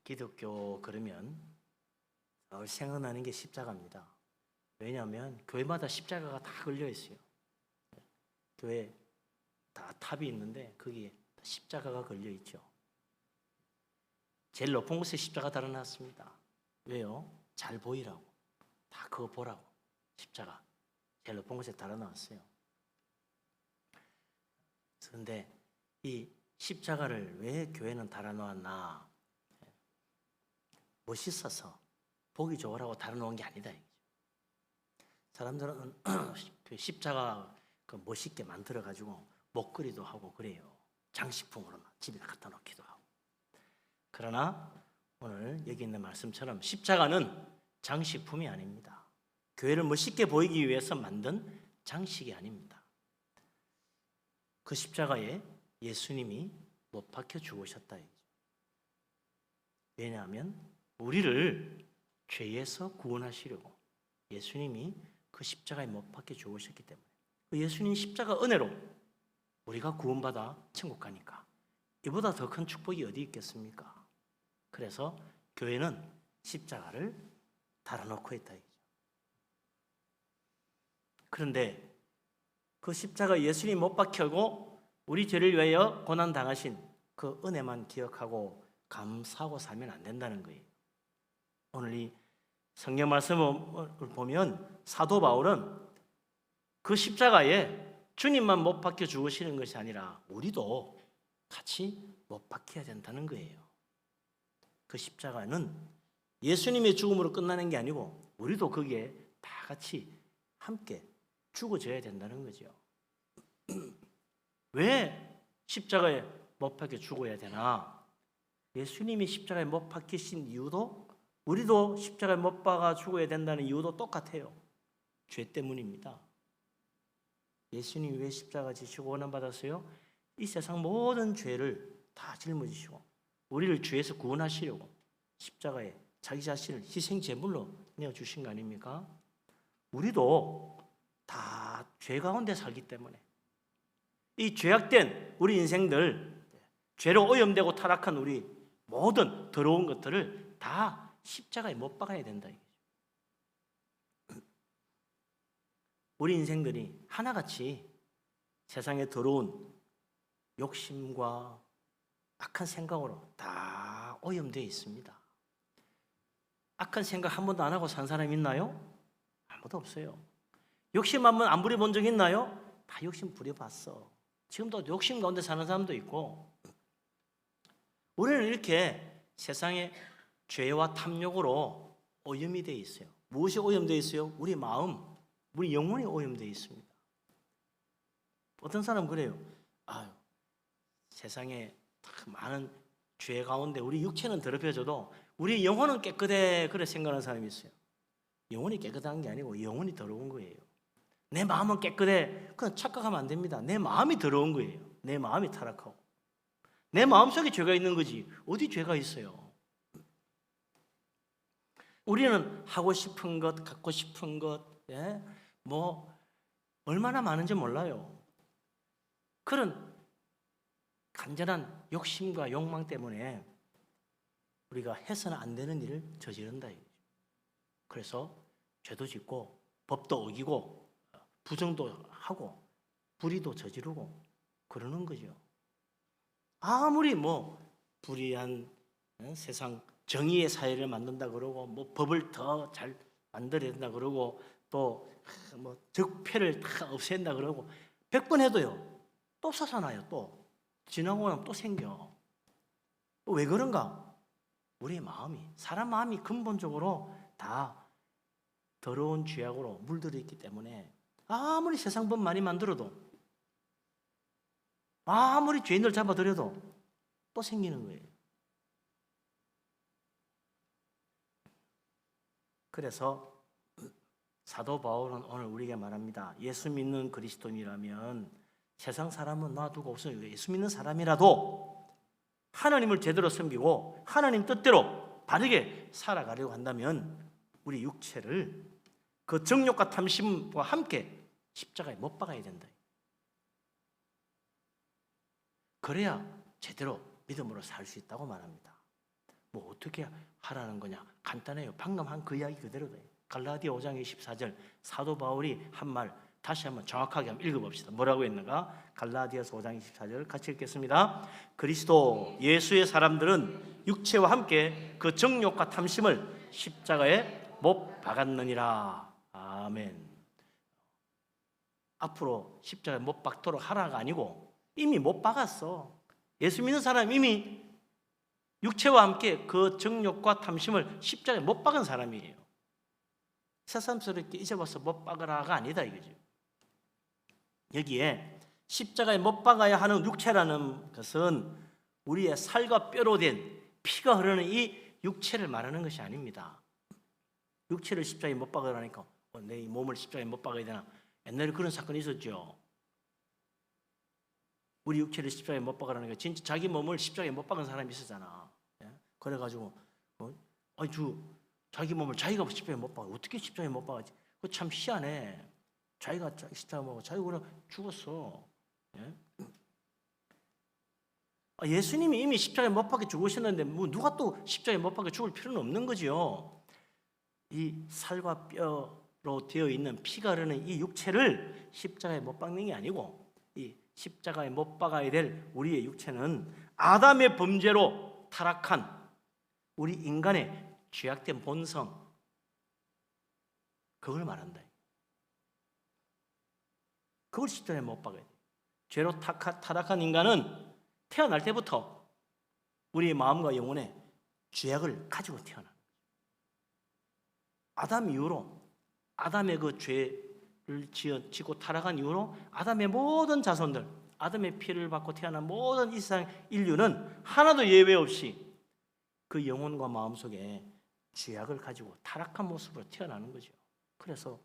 기독교 그러면 생각나는 게 십자가입니다. 왜냐하면 교회마다 십자가가 다 걸려 있어요. 교회 다 탑이 있는데 거기에 십자가가 걸려 있죠. 제일 높은 곳에 십자가 달아놨습니다. 왜요? 잘 보이라고. 다 그거 보라고. 십자가 제일 높은 곳에 달아놨어요. 그런데 이 십자가를 왜 교회는 달아놓았나? 멋있어서 보기 좋으라고 달아놓은 게 아니다. 사람들은 그 십자가 멋있게 만들어가지고 목걸이도 하고 그래요. 장식품으로 집에 갖다 놓기도 하고. 그러나 오늘 여기 있는 말씀처럼 십자가는 장식품이 아닙니다. 교회를 멋있게 보이기 위해서 만든 장식이 아닙니다. 그 십자가에 예수님이 못 박혀 죽으셨다. 왜냐하면 우리를 죄에서 구원하시려고 예수님이 그 십자가에 못 박혀 죽으셨기 때문에, 그 예수님 십자가 은혜로 우리가 구원받아 천국 가니까 이보다 더 큰 축복이 어디 있겠습니까? 그래서 교회는 십자가를 달아놓고 있다. 그런데 그 십자가 예수님 못 박혀고 우리 죄를 위하여 고난 당하신 그 은혜만 기억하고 감사하고 살면 안 된다는 거예요. 오늘 이 성경 말씀을 보면 사도 바울은 그 십자가에 주님만 못 박혀 죽으시는 것이 아니라 우리도 같이 못 박혀야 된다는 거예요. 그 십자가는 예수님의 죽음으로 끝나는 게 아니고 우리도 거기에 다 같이 함께 죽어져야 된다는 거죠. 왜 십자가에 못 박혀 죽어야 되나? 예수님이 십자가에 못 박히신 이유도 우리도 십자가에 못 박아 죽어야 된다는 이유도 똑같아요. 죄 때문입니다. 예수님이 왜 십자가 지시고 고난받았어요? 이 세상 모든 죄를 다 짊어지시고 우리를 죄에서 구원하시려고 십자가에 자기 자신을 희생 제물로 내어주신 거 아닙니까? 우리도 다 죄 가운데 살기 때문에 이 죄악된 우리 인생들, 죄로 오염되고 타락한 우리 모든 더러운 것들을 다 십자가에 못 박아야 된다. 우리 인생들이 하나같이 세상의 더러운 욕심과 악한 생각으로 다 오염되어 있습니다. 악한 생각 한 번도 안 하고 산 사람 있나요? 아무도 없어요. 욕심 한번 안 부려본 적 있나요? 다 욕심 부려봤어. 지금도 욕심 가운데 사는 사람도 있고. 우리는 이렇게 세상의 죄와 탐욕으로 오염이 되어 있어요. 무엇이 오염되어 있어요? 우리 마음, 우리 영혼이 오염되어 있습니다. 어떤 사람은 그래요. 세상에 많은 죄 가운데 우리 육체는 더럽혀져도 우리 영혼은 깨끗해, 그래 생각하는 사람이 있어요. 영혼이 깨끗한 게 아니고 영혼이 더러운 거예요. 내 마음은 깨끗해, 그건 착각하면 안 됩니다. 내 마음이 더러운 거예요. 내 마음이 타락하고 내 마음속에 죄가 있는 거지 어디 죄가 있어요. 우리는 하고 싶은 것, 갖고 싶은 것, 뭐 얼마나 많은지 몰라요. 그런 간절한 욕심과 욕망 때문에 우리가 해서는 안 되는 일을 저지른다. 그래서 죄도 짓고 법도 어기고 부정도 하고 불의도 저지르고 그러는 거죠. 아무리 불의한 세상 정의의 사회를 만든다 그러고 법을 더 잘 만들어야 된다 그러고 또 적폐를 다 없앤다 그러고 100번 해도요 또 솟아나요. 또 지나고 나면 또 생겨. 왜 그런가? 우리의 마음이, 사람 마음이 근본적으로 다 더러운 죄악으로 물들어 있기 때문에 아무리 세상 법 많이 만들어도 아무리 죄인들 잡아들여도 또 생기는 거예요. 그래서 사도 바울은 오늘 우리에게 말합니다. 예수 믿는 그리스도인이라면 세상 사람은 놔두고 없어요. 예수 믿는 사람이라도 하나님을 제대로 섬기고 하나님 뜻대로 바르게 살아가려고 한다면 우리 육체를 그 정욕과 탐심과 함께 십자가에 못 박아야 된다. 그래야 제대로 믿음으로 살 수 있다고 말합니다. 뭐 어떻게 하라는 거냐? 간단해요. 방금 한 그 이야기 그대로다. 갈라디아 5장 24절 사도 바울이 한 말 다시 한번 정확하게 한번 읽어봅시다. 뭐라고 했는가? 갈라디아서 5장 24절 같이 읽겠습니다. 그리스도 예수의 사람들은 육체와 함께 그 정욕과 탐심을 십자가에 못 박았느니라. 아멘. 앞으로 십자가에 못 박도록 하라가 아니고 이미 못 박았어. 예수 믿는 사람 이미 육체와 함께 그 정욕과 탐심을 십자가에 못 박은 사람이에요. 새삼스럽게 잊어봐서 못 박으라가 아니다 이거죠. 여기에 십자가에 못 박아야 하는 육체라는 것은 우리의 살과 뼈로 된 피가 흐르는 이 육체를 말하는 것이 아닙니다. 육체를 십자가에 못 박으라니까 내 몸을 십자가에 못 박아야 되나? 옛날에 그런 사건이 있었죠. 우리 육체를 십자가에 못 박으라는 게 진짜 자기 몸을 십자가에 못 박은 사람이 있었잖아. 그래가지고 아니 자기 몸을 자기가 십자가에 못 박아. 어떻게 십자가에 못 박았지? 그거 참 희한해. 자기가 십자가 먹고 자기가 그냥 죽었어. 예수님이 이미 십자가에 못 박혀 죽으셨는데 뭐 누가 또 십자가에 못 박혀 죽을 필요는 없는 거지요. 이 살과 뼈로 되어 있는 피가 흐르는 이 육체를 십자가에 못 박는 게 아니고 이 십자가에 못 박아야 될 우리의 육체는 아담의 범죄로 타락한 우리 인간의 죄악된 본성, 그걸 말한다. 그걸 십자가에 못 박아야 돼. 죄로 타락한 인간은 태어날 때부터 우리의 마음과 영혼에 죄악을 가지고 태어나. 아담 이후로 아담의 그 죄를 지고 타락한 이후로 아담의 모든 자손들, 아담의 피를 받고 태어난 모든 이 세상 인류는 하나도 예외 없이 그 영혼과 마음 속에 죄악을 가지고 타락한 모습으로 태어나는 거죠. 그래서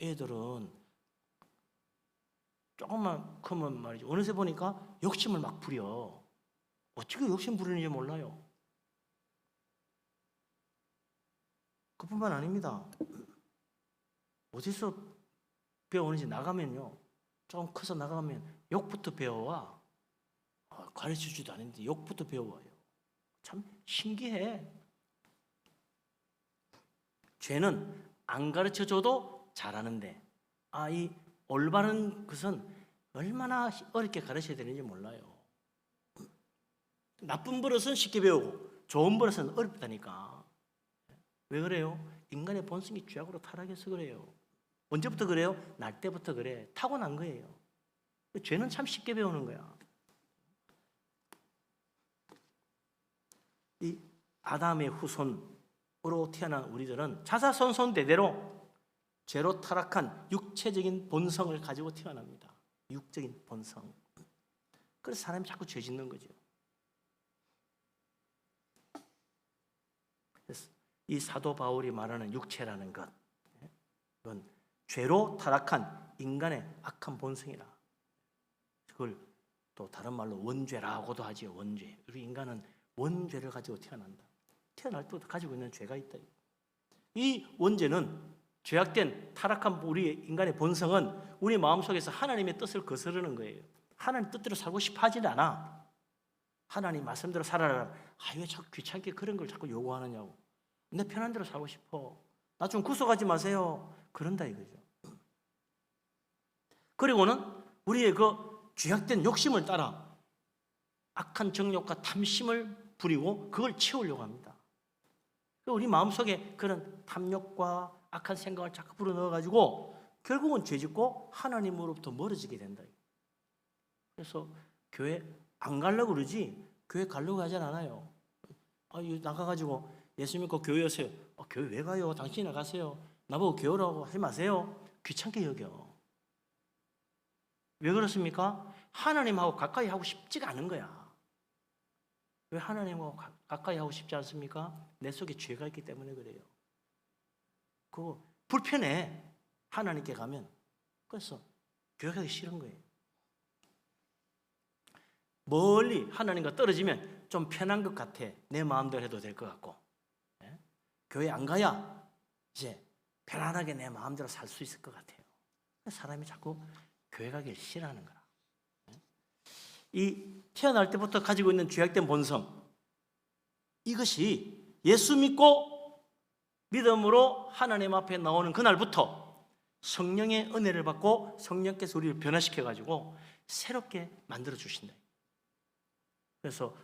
애들은 조금만 크면 말이죠. 어느새 보니까 욕심을 막 부려. 어떻게 욕심 부리는지 몰라요. 그뿐만 아닙니다. 어디서 배우는지 나가면요. 조금 커서 나가면 욕부터 배워와. 가르쳐주지도 않는데 욕부터 배워와요. 참 신기해. 죄는 안 가르쳐줘도 잘하는데 이 올바른 것은 얼마나 어렵게 가르쳐야 되는지 몰라요. 나쁜 버릇은 쉽게 배우고 좋은 버릇은 어렵다니까. 왜 그래요? 인간의 본성이 죄악으로 타락해서 그래요. 언제부터 그래요? 날 때부터 그래. 타고난 거예요. 죄는 참 쉽게 배우는 거야. 이 아담의 후손으로 태어난 우리들은 자자손손 대대로 죄로 타락한 육체적인 본성을 가지고 태어납니다. 육적인 본성. 그래서 사람이 자꾸 죄 짓는 거죠. 그래서 이 사도 바울이 말하는 육체라는 것, 이건 죄로 타락한 인간의 악한 본성이라. 그걸 또 다른 말로 원죄라고도 하지요. 원죄. 우리 인간은 원죄를 가지고 태어난다. 태어날 때부터 가지고 있는 죄가 있다. 이 원죄는 죄악된 타락한 우리 인간의 본성은 우리 마음속에서 하나님의 뜻을 거스르는 거예요. 하나님 뜻대로 살고 싶어 하지 않아. 하나님 말씀대로 살아라. 왜 자꾸 귀찮게 그런 걸 자꾸 요구하느냐고. 내 편한 대로 살고 싶어. 나 좀 구속하지 마세요. 그런다 이거죠. 그리고는 우리의 그 죄악된 욕심을 따라 악한 정욕과 탐심을 부리고 그걸 채우려고 합니다. 우리 마음속에 그런 탐욕과 악한 생각을 자꾸 불어넣어가지고 결국은 죄짓고 하나님으로부터 멀어지게 된다. 그래서 교회 안 가려고 그러지 교회 가려고 하진 않아요. 나가가지고 예수 믿고 교회 오세요. 교회 왜 가요? 당신이 나가세요. 나보고 교회 오라고 하지 마세요. 귀찮게 여겨. 왜 그렇습니까? 하나님하고 가까이 하고 싶지가 않은 거야. 왜 하나님하고 가까이 하고 싶지 않습니까? 내 속에 죄가 있기 때문에 그래요. 그거 불편해. 하나님께 가면. 그래서 교회 가기 싫은 거예요. 멀리 하나님과 떨어지면 좀 편한 것 같아. 내 마음대로 해도 될 것 같고. 교회 안 가야 이제 편안하게 내 마음대로 살 수 있을 것 같아요. 사람이 자꾸 교회 가기를 싫어하는 거라. 이 태어날 때부터 가지고 있는 죄악된 본성, 이것이 예수 믿고 믿음으로 하나님 앞에 나오는 그날부터 성령의 은혜를 받고 성령께서 우리를 변화시켜가지고 새롭게 만들어 주신다. 그래서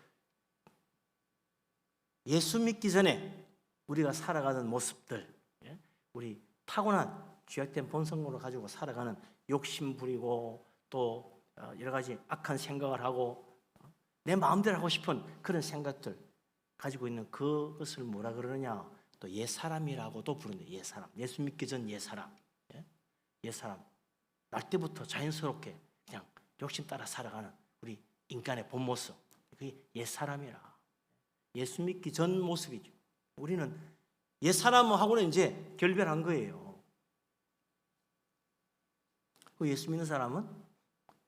예수 믿기 전에 우리가 살아가는 모습들, 우리 타고난 죄악된 본성으로 가지고 살아가는 욕심 부리고 또 여러 가지 악한 생각을 하고 내 마음대로 하고 싶은 그런 생각들 가지고 있는 그것을 뭐라 그러느냐, 또 옛사람이라고도 부르는데, 옛사람, 예수 믿기 전 옛사람, 옛사람, 날 때부터 자연스럽게 그냥 욕심 따라 살아가는 우리 인간의 본 모습, 그게 옛사람이라. 예수 믿기 전 모습이죠. 우리는 옛사람하고는 이제 결별한 거예요. 예수 믿는 사람은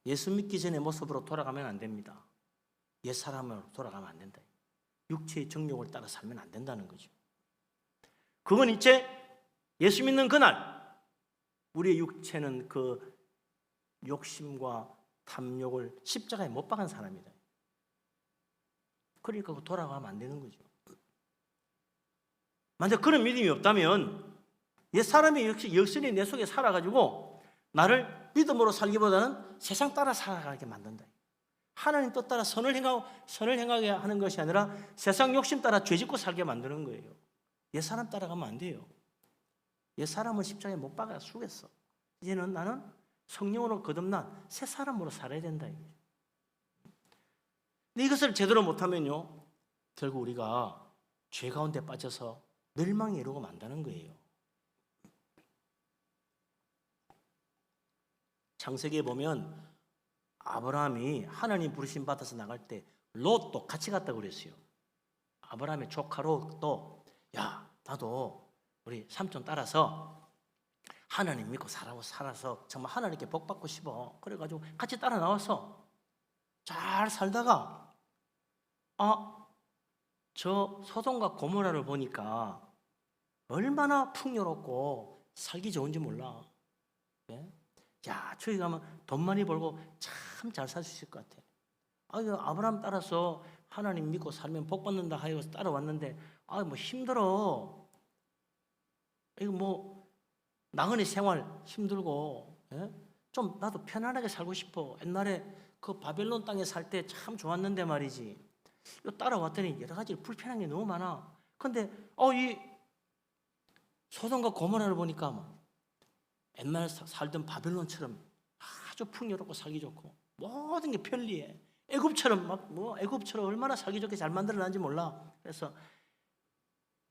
예수 믿기 전의 모습으로 돌아가면 안 됩니다. 옛사람으로 돌아가면 안 된다. 육체의 정욕을 따라 살면 안 된다는 거죠. 그건 이제 예수 믿는 그날 우리의 육체는 그 욕심과 탐욕을 십자가에 못 박은 사람이다. 그러니까 돌아가면 안 되는 거죠. 만약 그런 믿음이 없다면 옛사람이 역시 내 속에 살아가지고 나를 믿음으로 살기보다는 세상 따라 살아가게 만든다. 하나님 뜻 따라 선을 행하게 하는 것이 아니라 세상 욕심 따라 죄짓고 살게 만드는 거예요. 옛사람 따라가면 안 돼요. 옛사람은 십자가에 못 박아 죽였어. 이제는 나는 성령으로 거듭난 새 사람으로 살아야 된다. 근데 이것을 제대로 못하면요, 결국 우리가 죄 가운데 빠져서 멸망에 이르고 만다는 거예요. 창세기에 보면 아브라함이 하나님 부르심 받아서 나갈 때 롯도 같이 갔다고 그랬어요. 아브라함의 조카 롯도, 야, 나도 우리 삼촌 따라서 하나님 믿고 살아서 정말 하나님께 복 받고 싶어. 그래가지고 같이 따라 나와서 잘 살다가 저 소돔과 고모라를 보니까 얼마나 풍요롭고 살기 좋은지 몰라. 야, 저기 가면 돈 많이 벌고 참 잘 살 수 있을 것 같아. 아브라함 따라서 하나님 믿고 살면 복 받는다 하여서 따라왔는데 뭐 힘들어. 이거 뭐 나그네 생활 힘들고, 좀 나도 편안하게 살고 싶어. 옛날에 그 바벨론 땅에 살 때 참 좋았는데 말이지. 이거 따라왔더니 여러 가지 불편한 게 너무 많아. 근데 이 소돔과 고모라를 보니까 뭐 옛날 살던 바벨론처럼 아주 풍요롭고 살기 좋고 모든 게 편리해. 애굽처럼 애굽처럼 얼마나 살기 좋게 잘 만들어놨는지 몰라. 그래서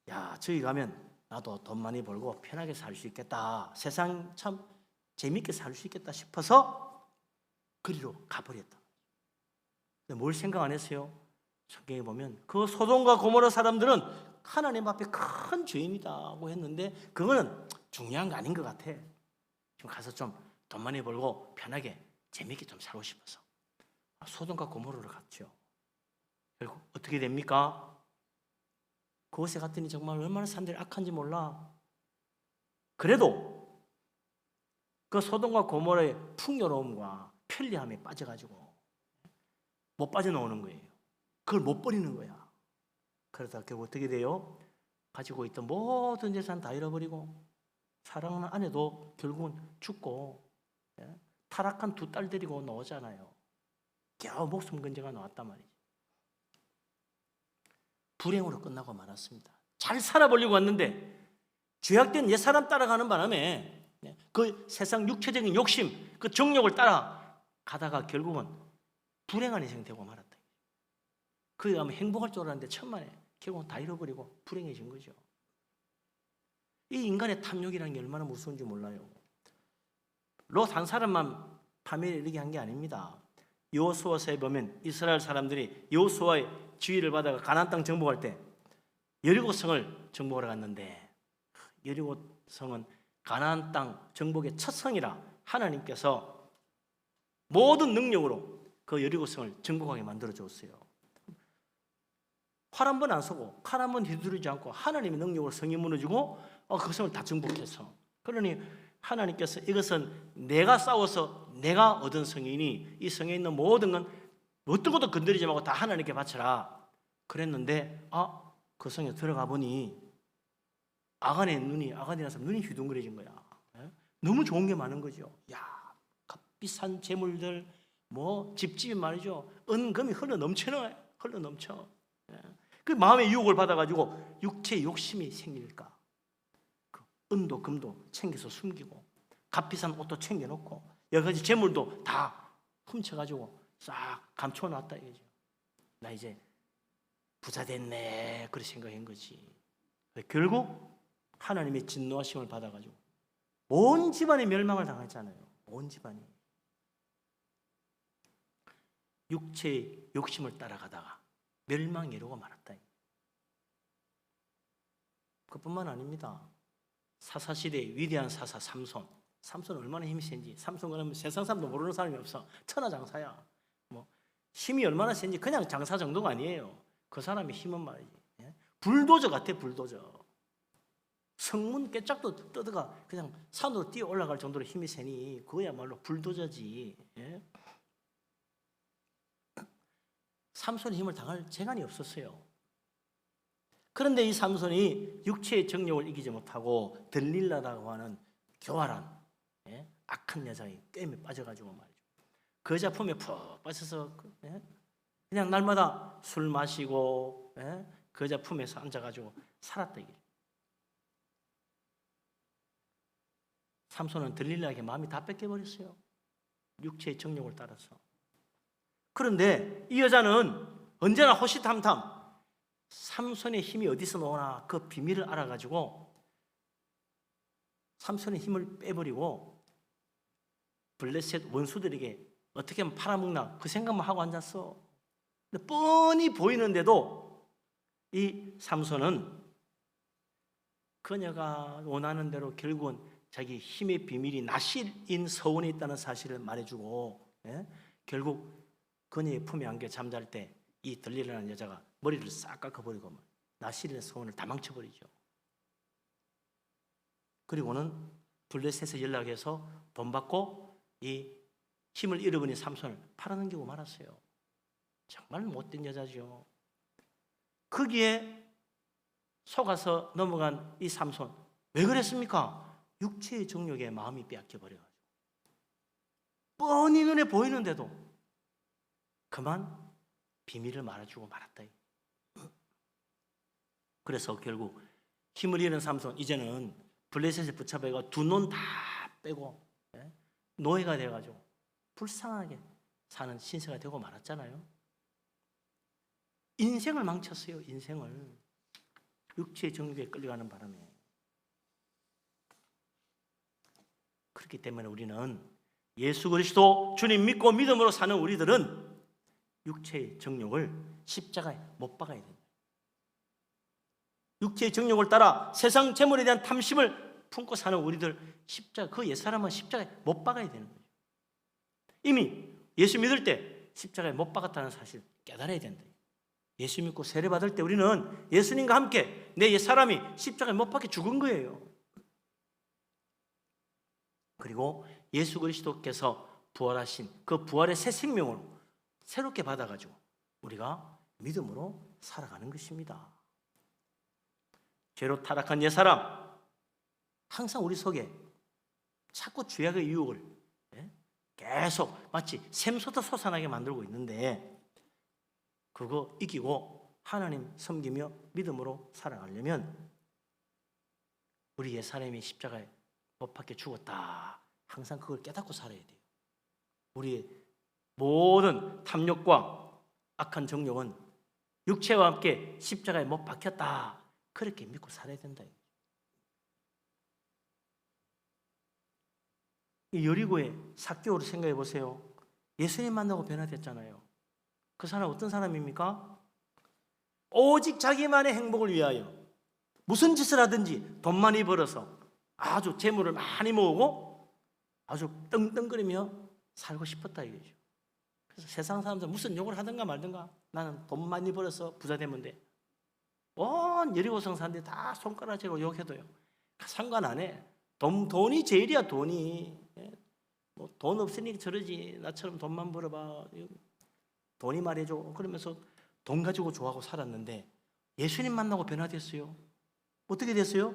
야, 저기 가면 나도 돈 많이 벌고 편하게 살 수 있겠다. 세상 참 재밌게 살 수 있겠다 싶어서 그리로 가버렸다. 근데 뭘 생각 안 했어요? 성경에 보면 그 소돔과 고모라 사람들은 하나님 앞에 큰 죄인이다고 했는데 그거는 중요한 거 아닌 것 같아. 지금 가서 좀 돈 많이 벌고 편하게 재밌게 좀 살고 싶어서 소돔과 고모라로 갔죠. 결국 어떻게 됩니까? 그곳에 갔더니 정말 얼마나 사람들이 악한지 몰라. 그래도 그 소돔과 고모라의 풍요로움과 편리함에 빠져가지고 못 빠져나오는 거예요. 그걸 못 버리는 거야. 그러다 결국 어떻게 돼요? 가지고 있던 모든 재산 다 잃어버리고 사랑하는 아내도 결국은 죽고, 타락한 두 딸 데리고 나오잖아요. 겨우 목숨 건져가 나왔단 말이죠. 불행으로 끝나고 말았습니다. 잘 살아보려고 왔는데 죄악된 옛사람 따라가는 바람에 그 세상 육체적인 욕심, 그 정욕을 따라가다가 결국은 불행한 인생 되고 말았다. 그에 가면 행복할 줄 알았는데 천만에 결국은 다 잃어버리고 불행해진 거죠. 이 인간의 탐욕이라는 게 얼마나 무서운지 몰라요. 롯 한 사람만 파멸에 이르게 한 게 아닙니다. 여호수아서에 보면 이스라엘 사람들이 여호수아의 지휘를 받아가 가나안 땅 정복할 때 여리고성을 정복하러 갔는데, 여리고성은 가나안 땅 정복의 첫 성이라 하나님께서 모든 능력으로 그 여리고성을 정복하게 만들어 줬어요. 활 한 번 안 쏘고 칼 한 번 휘두르지 않고 하나님의 능력으로 성이 무너지고 그 성을 다 정복해서, 그러니 하나님께서 이것은 내가 싸워서 내가 얻은 성이니 이 성에 있는 모든 건 어떤 것도 건드리지 말고 다 하나님께 바쳐라 그랬는데 그 성에 들어가 보니 아간이라서 눈이 휘둥그레진 거야. 예? 너무 좋은 게 많은 거죠. 야, 값비싼 재물들, 뭐 집집이 말이죠. 은금이 흘러 넘쳐. 예? 그 마음의 유혹을 받아가지고 육체의 욕심이 생기니까 그 은도 금도 챙겨서 숨기고 값비싼 옷도 챙겨놓고 여러 가지 재물도 다 훔쳐가지고 싹 감춰놨다 이거죠. 나 이제 부자 됐네 그렇게 생각한 거지. 결국 하나님의 진노하심을 받아가지고 온 집안이 멸망을 당했잖아요. 온 집안이 육체의 욕심을 따라가다가 멸망에 이르고 말았다. 그뿐만 아닙니다. 사사시대의 위대한 사사 삼손 얼마나 힘이 센지. 삼손 그러면 세상 사람도 모르는 사람이 없어. 천하장사야. 뭐 힘이 얼마나 센지 그냥 장사 정도가 아니에요. 그 사람의 힘은 말이지. 불도저 같아. 불도저. 성문 깨짝도 떠다가 그냥 산으로 뛰어 올라갈 정도로 힘이 세니 그거야말로 불도저지. 예? 삼손의 힘을 당할 재간이 없었어요. 그런데 이 삼손이 육체의 정욕을 이기지 못하고 들릴라라고 하는 교활한 악한 여자의 꾀임에 빠져가지고 말이죠. 그 여자 품에 푹 빠져서 그냥 날마다 술 마시고 그 여자 품에서 앉아가지고 살았다 이게. 삼손은 들릴라에게 마음이 다 뺏겨버렸어요. 육체의 정욕을 따라서. 그런데 이 여자는 언제나 호시탐탐 삼손의 힘이 어디서 나오나 그 비밀을 알아가지고 삼손의 힘을 빼버리고 블레셋 원수들에게 어떻게 하면 팔아먹나 그 생각만 하고 앉았어. 근데 뻔히 보이는데도 이 삼손은 그녀가 원하는 대로 결국은 자기 힘의 비밀이 나실인 서원에 있다는 사실을 말해주고 결국 그녀의 품에 안겨 잠잘 때 이 들릴라는 여자가 머리를 싹 깎아버리고 나실의 서원을 다 망쳐버리죠. 그리고는 블레셋에 연락해서 돈 받고 이 힘을 잃어버린 삼손을 팔아넘기고 말았어요. 정말 못된 여자죠. 거기에 속아서 넘어간 이 삼손 왜 그랬습니까? 육체의 정욕에 마음이 빼앗겨버려가지고 뻔히 눈에 보이는데도 그만 비밀을 말해주고 말았다. 그래서 결국 힘을 잃은 삼손 이제는 블레셋에 붙잡혀가 두 눈 다 빼고 노예가 돼가지고 불쌍하게 사는 신세가 되고 말았잖아요. 인생을 망쳤어요. 인생을 육체의 정욕에 끌려가는 바람에. 그렇기 때문에 우리는 예수 그리스도 주님 믿고 믿음으로 사는 우리들은 육체의 정욕을 십자가에 못 박아야 됩니다. 육체의 정욕을 따라 세상 재물에 대한 탐심을 품고 사는 우리들 십자가 그 옛사람은 십자가에 못 박아야 되는 거죠. 이미 예수 믿을 때 십자가에 못 박았다는 사실 깨달아야 된다. 예수 믿고 세례 받을 때 우리는 예수님과 함께 내 옛사람이 십자가에 못 박혀 죽은 거예요. 그리고 예수 그리스도께서 부활하신 그 부활의 새 생명을 새롭게 받아가지고 우리가 믿음으로 살아가는 것입니다. 죄로 타락한 옛사람 항상 우리 속에 자꾸 죄악의 유혹을 계속 마치 샘솟아 솟아나게 만들고 있는데 그거 이기고 하나님 섬기며 믿음으로 살아가려면 우리 옛사람이 십자가에 못 박혀 죽었다. 항상 그걸 깨닫고 살아야 돼요. 우리의 모든 탐욕과 악한 정욕은 육체와 함께 십자가에 못 박혔다. 그렇게 믿고 살아야 된다. 이 여리고의 삭개오를 생각해 보세요. 예수님 만나고 변화됐잖아요. 그 사람 어떤 사람입니까? 오직 자기만의 행복을 위하여 무슨 짓을 하든지 돈 많이 벌어서 아주 재물을 많이 모으고 아주 떵떵거리며 살고 싶었다 이거죠. 그래서 세상 사람들 무슨 욕을 하든가 말든가 나는 돈 많이 벌어서 부자 되면 돼. 온 여리고성 사람들이 다 손가락질로 욕해도요. 상관 안 해. 돈이 제일이야 돈이. 뭐 돈 없으니까 저러지. 나처럼 돈만 벌어봐. 돈이 말해줘. 그러면서 돈 가지고 좋아하고 살았는데 예수님 만나고 변화됐어요. 어떻게 됐어요?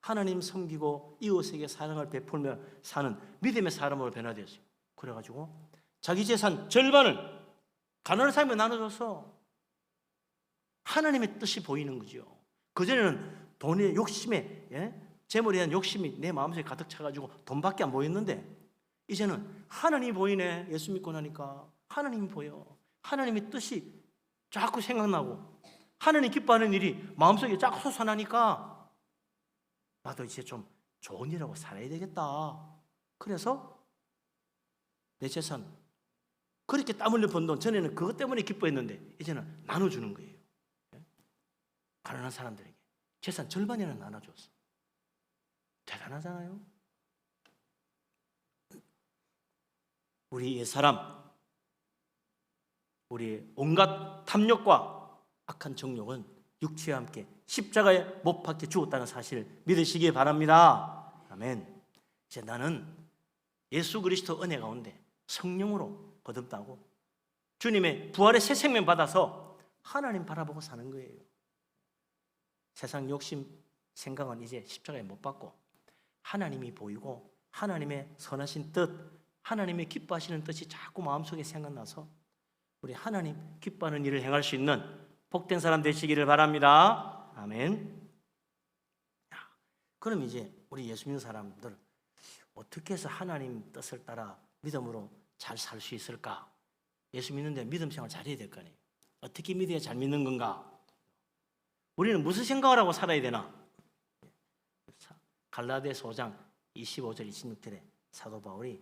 하나님 섬기고 이웃에게 사랑을 베풀며 사는 믿음의 사람으로 변화됐어요. 그래가지고 자기 재산 절반을 가난한 사람에 나눠줘서 하나님의 뜻이 보이는 거죠. 그전에는 돈의 욕심에, 재물에 대한 욕심이 내 마음속에 가득 차가지고 돈밖에 안 보였는데 이제는 하나님이 보이네. 예수 믿고 나니까 하나님이 보여. 하나님의 뜻이 자꾸 생각나고 하나님 기뻐하는 일이 마음속에 자꾸 솟아나니까 나도 이제 좀 좋은 일하고 살아야 되겠다. 그래서 내 재산, 그렇게 땀 흘려 번 돈, 전에는 그것 때문에 기뻐했는데 이제는 나눠주는 거예요. 가난한 사람들에게 재산 절반이나 나눠줬어. 대단하잖아요. 우리 옛사람, 우리의 온갖 탐욕과 악한 정욕은 육체와 함께 십자가에 못 박혀 죽었다는 사실을 믿으시기 바랍니다. 아멘. 이제 나는 예수 그리스도 은혜 가운데 성령으로 거듭나고 주님의 부활의 새 생명 받아서 하나님 바라보고 사는 거예요. 세상 욕심 생각은 이제 십자가에 못 박고 하나님이 보이고 하나님의 선하신 뜻, 하나님의 기뻐하시는 뜻이 자꾸 마음속에 생각나서 우리 하나님 기뻐하는 일을 행할 수 있는 복된 사람 되시기를 바랍니다. 아멘. 그럼 이제 우리 예수 믿는 사람들 어떻게 해서 하나님 뜻을 따라 믿음으로 잘 살 수 있을까? 예수 믿는데 믿음 생활 잘해야 될 거 아니에요. 어떻게 믿어야 잘 믿는 건가? 우리는 무슨 생각을 하고 살아야 되나? 갈라디아서 5장 25절 26절에 사도 바울이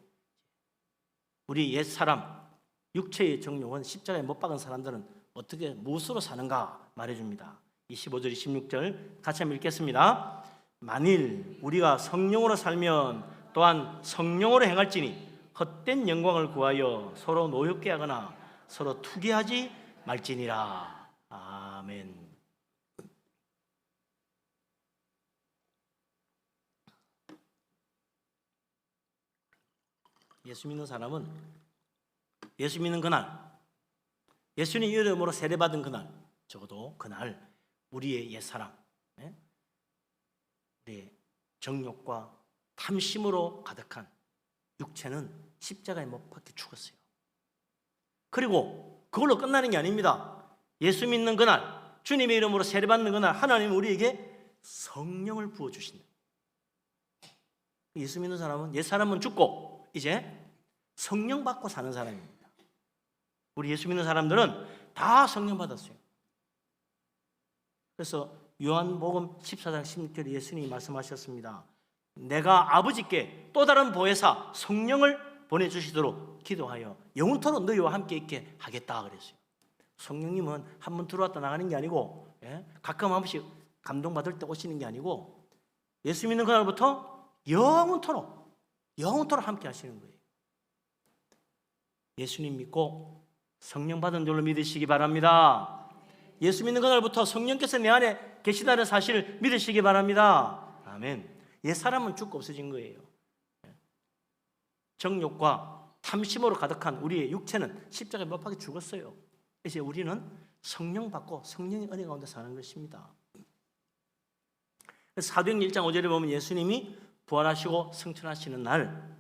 우리 옛사람 육체의 정욕은 십자가에 못 박은 사람들은 어떻게 무엇으로 사는가 말해줍니다. 25절 26절 같이 한번 읽겠습니다. 만일 우리가 성령으로 살면 또한 성령으로 행할지니 헛된 영광을 구하여 서로 노엽게 하거나 서로 투기하지 말지니라. 아멘. 예수 믿는 사람은 예수 믿는 그날, 예수님 이름으로 세례받은 그날, 적어도 그날 우리의 옛사람, 우리의 정욕과 탐심으로 가득한 육체는 십자가에 못 박혀 죽었어요. 그리고 그걸로 끝나는 게 아닙니다. 예수 믿는 그날, 주님의 이름으로 세례받는 그날 하나님은 우리에게 성령을 부어주신다. 예수 믿는 사람은 옛사람은 죽고 이제 성령 받고 사는 사람입니다. 우리 예수 믿는 사람들은 다 성령 받았어요. 그래서 요한복음 14장 16절에 예수님이 말씀하셨습니다. 내가 아버지께 또 다른 보혜사 성령을 보내주시도록 기도하여 영원토록 너희와 함께 있게 하겠다 그랬어요. 성령님은 한 번 들어왔다 나가는 게 아니고 가끔 한 번씩 감동받을 때 오시는 게 아니고 예수 믿는 그날부터 영원토록 함께 하시는 거예요. 예수님 믿고 성령 받은 줄로 믿으시기 바랍니다. 예수 믿는 그날부터 성령께서 내 안에 계시다는 사실을 믿으시기 바랍니다. 아멘. 옛사람은 죽고 없어진 거예요. 정욕과 탐심으로 가득한 우리의 육체는 십자가에 못 박혀 죽었어요. 이제 우리는 성령 받고 성령의 은혜 가운데 사는 것입니다. 사도행전 1장 5절에 보면 예수님이 부활하시고 승천하시는 날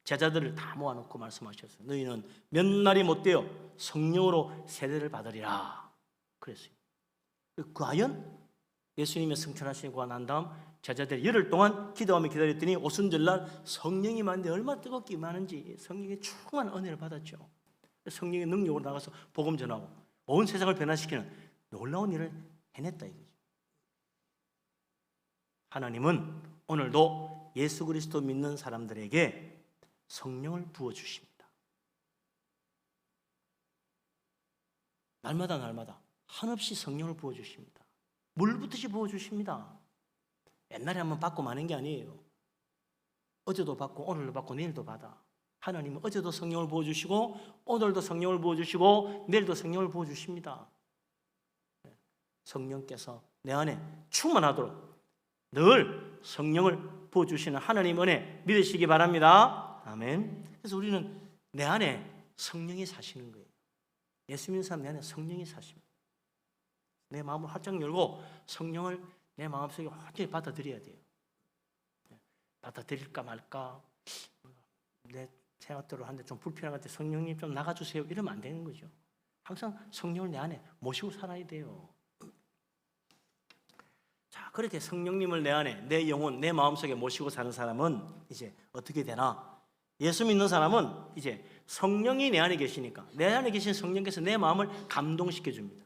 제자들을 다 모아놓고 말씀하셨어요. 너희는 몇 날이 못되어 성령으로 세례를 받으리라 그랬어요. 과연 예수님의 승천하시고 난 다음 제자들이 열흘 동안 기도하며 기다렸더니 오순절날 성령이 임하는데 얼마나 뜨겁게 임하는지 성령의 충만한 은혜를 받았죠. 성령의 능력으로 나가서 복음 전하고 온 세상을 변화시키는 놀라운 일을 해냈다 이거죠. 하나님은 오늘도 예수 그리스도 믿는 사람들에게 성령을 부어주십니다. 날마다 한없이 성령을 부어주십니다. 물 붓듯이 부어주십니다. 옛날에 한번 받고 마는 게 아니에요. 어제도 받고 오늘도 받고 내일도 받아. 하나님은 어제도 성령을 부어주시고 오늘도 성령을 부어주시고 내일도 성령을 부어주십니다. 성령께서 내 안에 충만하도록 늘 성령을 부어주시는 하나님 은혜 믿으시기 바랍니다. 아멘. 그래서 우리는 내 안에 성령이 사시는 거예요. 예수 믿는 사람 내 안에 성령이 사십니다. 내 마음을 활짝 열고 성령을 내 마음속에 완전히 받아들여야 돼요. 받아들일까 말까, 내 생각대로 하는데 좀 불편한 것 같아, 성령님 좀 나가주세요, 이러면 안 되는 거죠. 항상 성령을 내 안에 모시고 살아야 돼요. 자, 그렇게 성령님을 내 안에, 내 영혼, 내 마음속에 모시고 사는 사람은 이제 어떻게 되나? 예수 믿는 사람은 이제 성령이 내 안에 계시니까, 내 안에 계신 성령께서 내 마음을 감동시켜 줍니다.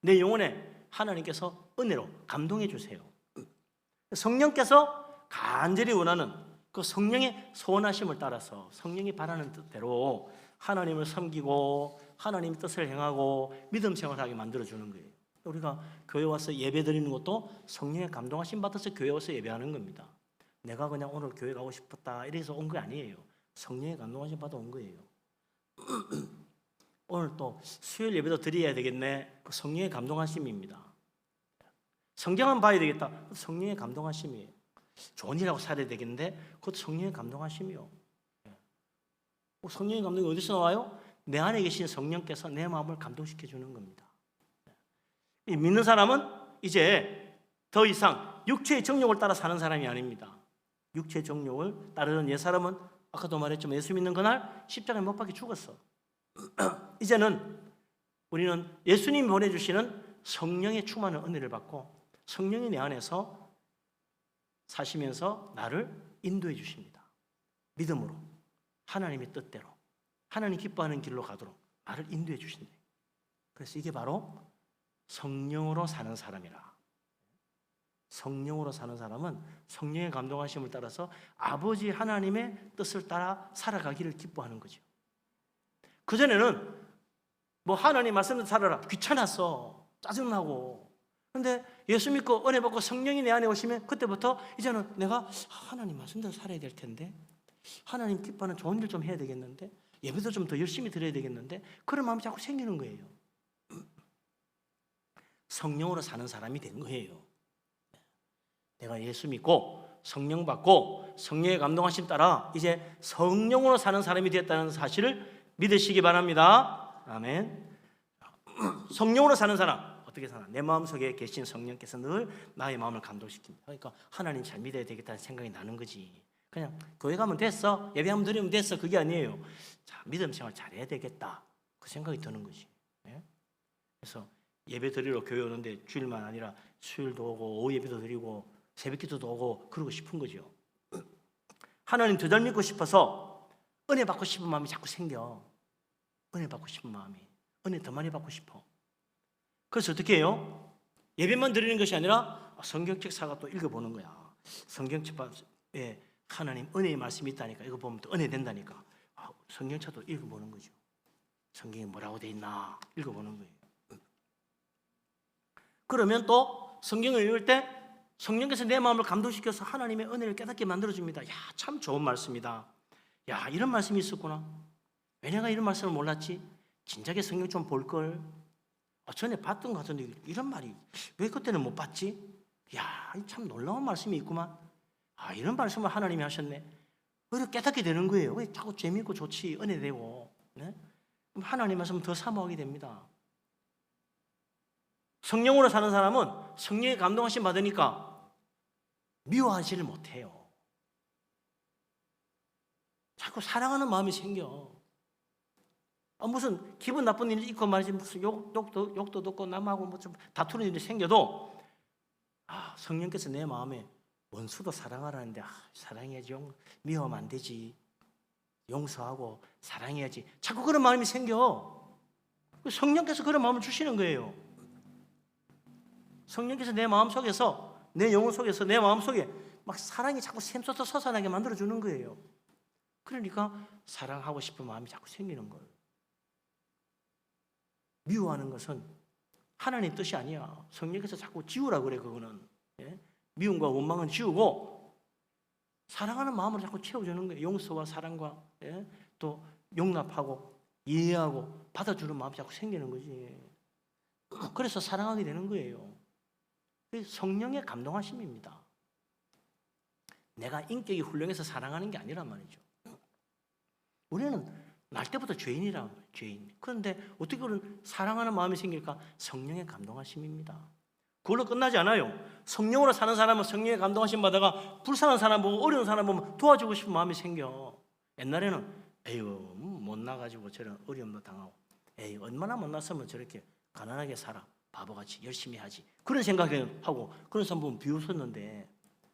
내 영혼에 하나님께서 은혜로 감동해 주세요. 성령께서 간절히 원하는 그 성령의 소원하심을 따라서 성령이 바라는 뜻대로 하나님을 섬기고 하나님의 뜻을 행하고 믿음 생활하게 만들어주는 거예요. 우리가 교회 와서 예배 드리는 것도 성령의 감동하심 받아서 교회 와서 예배하는 겁니다. 내가 그냥 오늘 교회 가고 싶었다 이래서 온 거 아니에요. 성령의 감동하심 받아 온 거예요. 오늘 또 수요일 예배도 드려야 되겠네. 그 성령의 감동하심입니다. 성경은 봐야 되겠다. 성령의 감동하심이에요. 좋은 일하고 살아야 되겠는데 그것도 성령의 감동하심이요. 성령의 감동이 어디서 나와요? 내 안에 계신 성령께서 내 마음을 감동시켜 주는 겁니다. 믿는 사람은 이제 더 이상 육체의 정욕을 따라 사는 사람이 아닙니다. 육체의 정욕을 따르는 옛사람은 아까도 말했지만 예수 믿는 그날 십자가에 못 박혀 죽었어. 이제는 우리는 예수님이 보내주시는 성령의 충만한 은혜를 받고 성령이 내 안에서 사시면서 나를 인도해 주십니다. 믿음으로 하나님의 뜻대로 하나님 기뻐하는 길로 가도록 나를 인도해 주신다. 그래서 이게 바로 성령으로 사는 사람이라. 성령으로 사는 사람은 성령의 감동하심을 따라서 아버지 하나님의 뜻을 따라 살아가기를 기뻐하는 거죠. 그전에는 뭐 하나님 말씀대로 살아라, 귀찮았어, 짜증나고. 근데 예수 믿고 은혜 받고 성령이 내 안에 오시면 그때부터 이제는 내가 하나님 말씀대로 살아야 될 텐데, 하나님 기뻐하는 좋은 일 좀 해야 되겠는데, 예배도 좀 더 열심히 드려야 되겠는데, 그런 마음이 자꾸 생기는 거예요. 성령으로 사는 사람이 된 거예요. 내가 예수 믿고 성령 받고 성령의 감동하심 따라 이제 성령으로 사는 사람이 되었다는 사실을 믿으시기 바랍니다. 아멘. 성령으로 사는 사람 어떻게 사나? 내 마음속에 계신 성령께서 늘 나의 마음을 감동시킵니다. 그러니까 하나님 잘 믿어야 되겠다는 생각이 나는 거지. 그냥 교회 가면 됐어, 예배하면 드리면 됐어, 그게 아니에요. 자, 믿음 생활 잘해야 되겠다, 그 생각이 드는 거지. 그래서 예배 드리러 교회 오는데 주일만 아니라 수요일도 오고 오후 예배도 드리고 새벽기도도 오고 그러고 싶은 거죠. 하나님 더 잘 믿고 싶어서 은혜 받고 싶은 마음이 자꾸 생겨. 은혜 받고 싶은 마음이, 은혜 더 많이 받고 싶어. 그래서 어떻게 해요? 예배만 드리는 것이 아니라 성경책 사가 또 읽어보는 거야. 성경책에 하나님 은혜의 말씀이 있다니까, 이거 보면 또 은혜 된다니까. 성경책도 읽어보는 거죠. 성경에 뭐라고 돼 있나 읽어보는 거예요. 그러면 또 성경을 읽을 때 성령께서 내 마음을 감동시켜서 하나님의 은혜를 깨닫게 만들어줍니다. 야, 참 좋은 말씀이다. 야, 이런 말씀이 있었구나. 왜 내가 이런 말씀을 몰랐지? 진작에 성경 좀 볼걸. 전에 봤던 것 같은데 이런 말이 왜 그때는 못 봤지? 야, 참 놀라운 말씀이 있구만. 이런 말씀을 하나님이 하셨네. 그래서 깨닫게 되는 거예요. 왜 자꾸 재미있고 좋지, 은혜되고. 네? 그럼 하나님 말씀을 더 사모하게 됩니다. 성령으로 사는 사람은 성령의 감동하심 받으니까 미워하지를 못해요. 자꾸 사랑하는 마음이 생겨. 무슨 기분 나쁜 일 있고 말이지, 무슨 욕도 듣고 남하고 뭐 좀 다투는 일이 생겨도 성령께서 내 마음에 원수도 사랑하라는데 사랑해야지, 미워하면 안 되지, 용서하고 사랑해야지, 자꾸 그런 마음이 생겨. 성령께서 그런 마음을 주시는 거예요. 성령께서 내 마음 속에서, 내 영혼 속에서, 내 마음 속에 막 사랑이 자꾸 샘솟아 솟아나게 만들어주는 거예요. 그러니까 사랑하고 싶은 마음이 자꾸 생기는 거예요. 미워하는 것은 하나님 뜻이 아니야. 성령께서 자꾸 지우라 그래. 그거는 미움과 원망은 지우고 사랑하는 마음을 자꾸 채워주는 거예요. 용서와 사랑과 또 용납하고 이해하고 받아주는 마음이 자꾸 생기는 거지. 그래서 사랑하게 되는 거예요. 성령의 감동하심입니다. 내가 인격이 훌륭해서 사랑하는 게 아니란 말이죠. 우리는 날 때부터 죄인이란 말이에요. 죄인. 그런데 어떻게 그런 사랑하는 마음이 생길까? 성령의 감동하심입니다. 그걸로 끝나지 않아요. 성령으로 사는 사람은 성령의 감동하심 받다가 불쌍한 사람 보고 어려운 사람 보면 도와주고 싶은 마음이 생겨. 옛날에는 에휴 못 나가지고 저런 어려움도 당하고 에이 얼마나 못났으면 저렇게 가난하게 살아 바보같이 열심히 하지 그런 생각하고 그런 사람 보면 비웃었는데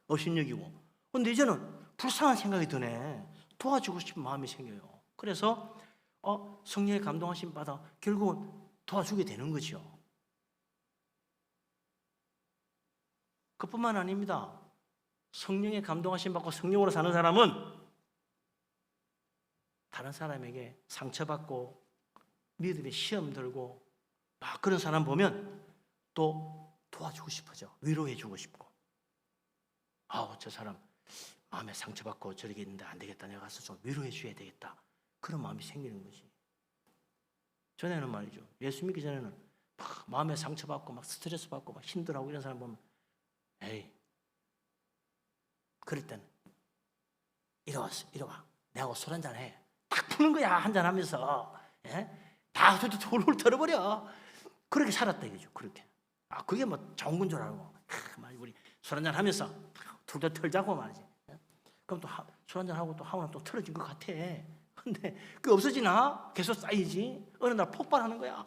업신여기고 근데 이제는 불쌍한 생각이 드네. 도와주고 싶은 마음이 생겨요. 그래서 성령의 감동하심 받아 결국은 도와주게 되는 거죠. 그뿐만 아닙니다. 성령의 감동하심 받고 성령으로 사는 사람은 다른 사람에게 상처받고 믿음의 시험 들고 막 그런 사람 보면 또 도와주고 싶어져. 위로해주고 싶고 저 사람 마음에 상처받고 저렇게 있는데 안 되겠다. 내가 가서 좀 위로해줘야 되겠다. 그런 마음이 생기는 거지. 전에는 말이죠. 예수 믿기 전에는 막 마음에 상처받고 막 스트레스 받고 막 힘들어하고 이런 사람 보면 에이 그럴 때는 이리 와 내하고 술 한잔 해. 딱 푸는 거야. 한잔 하면서 다 훌훌 털어버려. 그렇게 살았다 이거죠. 그렇게 그게 뭐 좋은 건 줄 알고 우리 술 한잔 하면서 둘 다 털자고 말이지. 그럼 또 술 한잔 하고 또 하고는 또 틀어진 것 같아. 근데 그게 없어지나? 계속 쌓이지. 어느 날 폭발하는 거야.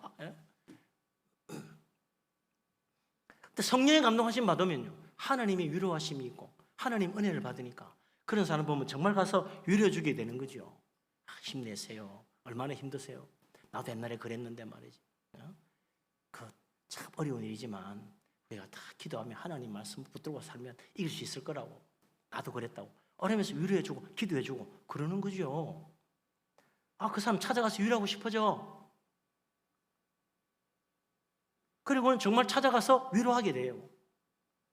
근데 성령의 감동하심 받으면요 하나님의 위로하심이 있고 하나님 은혜를 받으니까 그런 사람 보면 정말 가서 위로해주게 되는 거죠. 힘내세요. 얼마나 힘드세요. 나도 옛날에 그랬는데 말이지. 그 참 어려운 일이지만 우리가 다 기도하며 하나님 말씀 붙들고 살면 이길 수 있을 거라고. 나도 그랬다고. 어려면서 위로해주고 기도해주고 그러는 거죠. 그 사람 찾아가서 위로하고 싶어져. 그리고는 정말 찾아가서 위로하게 돼요.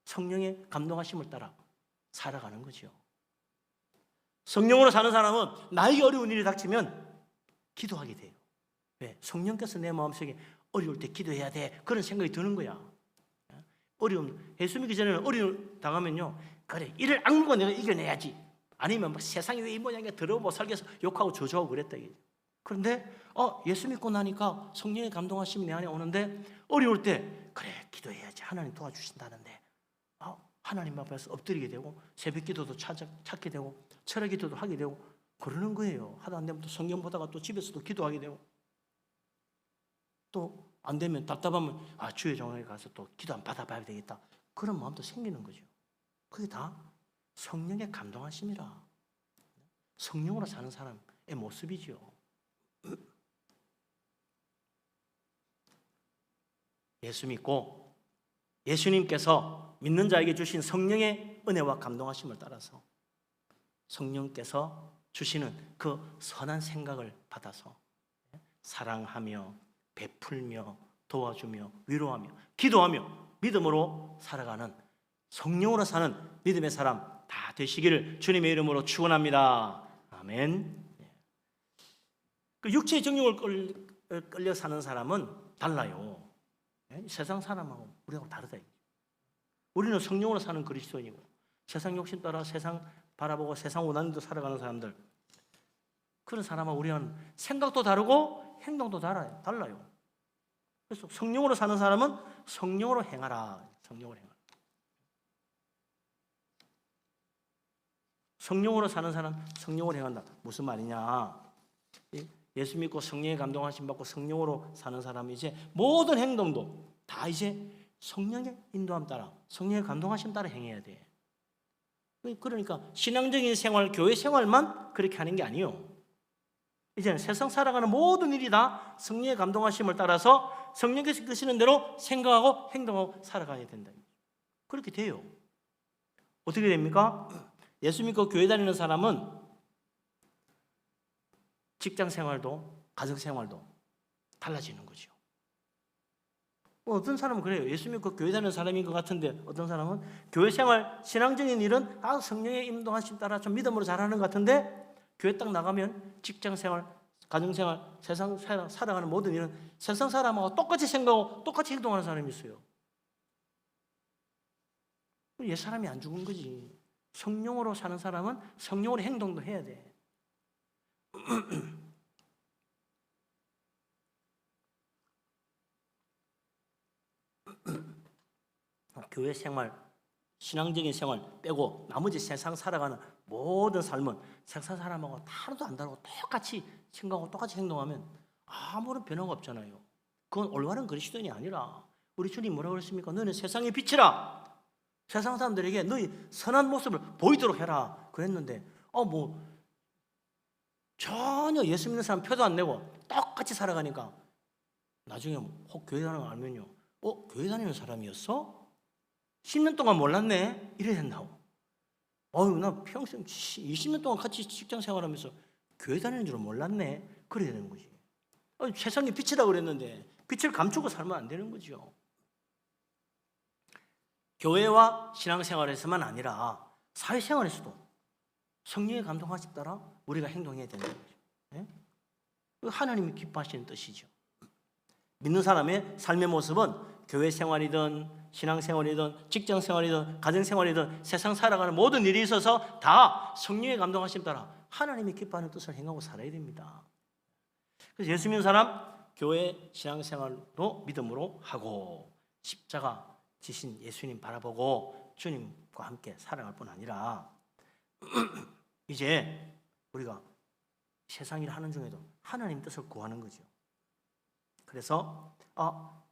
성령의 감동하심을 따라 살아가는 거죠. 성령으로 사는 사람은 나에게 어려운 일이 닥치면 기도하게 돼요. 왜? 성령께서 내 마음속에 어려울 때 기도해야 돼. 그런 생각이 드는 거야. 어려움, 예수 믿기 전에는 어려움 당하면요. 그래, 이를 악물고 내가 이겨내야지. 아니면 막 세상이 왜 이 모양이야 더러워 못 살겠어 욕하고 저주하고 그랬다. 그런데 예수 믿고 나니까 성령의 감동하심이 내 안에 오는데 어려울 때 그래 기도해야지. 하나님 도와주신다는데 하나님 앞에서 엎드리게 되고 새벽 기도도 찾게 되고 철학 기도도 하게 되고 그러는 거예요. 하다 안 되면 또 성경 보다가 또 집에서도 기도하게 되고 또 안 되면 답답하면 주의 정원에 가서 또 기도 안 받아봐야 되겠다. 그런 마음도 생기는 거죠. 그게 다 성령의 감동하심이라. 성령으로 사는 사람의 모습이죠. 예수 믿고 예수님께서 믿는 자에게 주신 성령의 은혜와 감동하심을 따라서 성령께서 주시는 그 선한 생각을 받아서 사랑하며 베풀며 도와주며 위로하며 기도하며 믿음으로 살아가는 성령으로 사는 믿음의 사람 다 되시기를 주님의 이름으로 축원합니다. 아멘. 그 육체의 정욕을 끌려 사는 사람은 달라요. 세상 사람하고 우리하고 다르다. 우리는 성령으로 사는 그리스도인이고 세상 욕심 따라 세상 바라보고 세상 원하는 대로 살아가는 사람들 그런 사람하고 우리는 생각도 다르고 행동도 달라요. 그래서 성령으로 사는 사람은 성령으로 행하라. 성령으로 행하라. 성령으로 사는 사람 성령으로 행한다. 무슨 말이냐? 예수 믿고 성령의 감동하심 받고 성령으로 사는 사람이 이제 모든 행동도 다 이제 성령의 인도함 따라 성령의 감동하심 따라 행해야 돼. 그러니까 신앙적인 생활, 교회 생활만 그렇게 하는 게 아니에요. 이제는 세상 살아가는 모든 일이 다 성령의 감동하심을 따라서 성령께서 이끄시는 대로 생각하고 행동하고 살아가야 된다. 그렇게 돼요. 어떻게 됩니까? 예수 믿고 교회 다니는 사람은 직장 생활도 가정 생활도 달라지는 거죠. 어떤 사람은 그래요. 예수 믿고 교회 다니는 사람인 것 같은데 어떤 사람은 교회 생활, 신앙적인 일은 성령의 인도하심 따라 좀 믿음으로 잘하는 것 같은데 교회 딱 나가면 직장 생활, 가정 생활, 세상 살아가는 모든 일은 세상 사람하고 똑같이 생각하고 똑같이 행동하는 사람이 있어요. 옛 사람이 안 죽은 거지. 성령으로 사는 사람은 성령으로 행동도 해야 돼. 교회 생활, 신앙적인 생활 빼고 나머지 세상 살아가는 모든 삶은 세상 사람하고 하나도 안 다르고 똑같이 생각하고 똑같이 행동하면 아무런 변화가 없잖아요. 그건 올바른 그리스도인이 아니라 우리 주님 뭐라고 그랬습니까? 너는 세상의 빛이라. 세상 사람들에게 너희 선한 모습을 보이도록 해라 그랬는데 전혀 예수 믿는 사람 표도 안 내고 똑같이 살아가니까 나중에 혹 교회 다니는 거 알면요, 교회 다니는 사람이었어? 10년 동안 몰랐네? 이래야 된다고. 나 평생 20년 동안 같이 직장 생활하면서 교회 다니는 줄은 몰랐네? 그래야 되는 거지. 세상의 빛이라고 그랬는데 빛을 감추고 살면 안 되는 거죠. 교회와 신앙생활에서만 아니라 사회생활에서도 성령의 감동하심 따라 우리가 행동해야 되는 거죠. 네? 하나님이 기뻐하시는 뜻이죠. 믿는 사람의 삶의 모습은 교회 생활이든 신앙생활이든 직장생활이든 가정생활이든 세상 살아가는 모든 일이 있어서 다 성령의 감동하심 따라 하나님이 기뻐하는 뜻을 행하고 살아야 됩니다. 그래서 예수 믿는 사람 교회 신앙생활도 믿음으로 하고 십자가 지신 예수님 바라보고 주님과 함께 살아갈 뿐 아니라 이제 우리가 세상 일 하는 중에도 하나님 뜻을 구하는 거죠. 그래서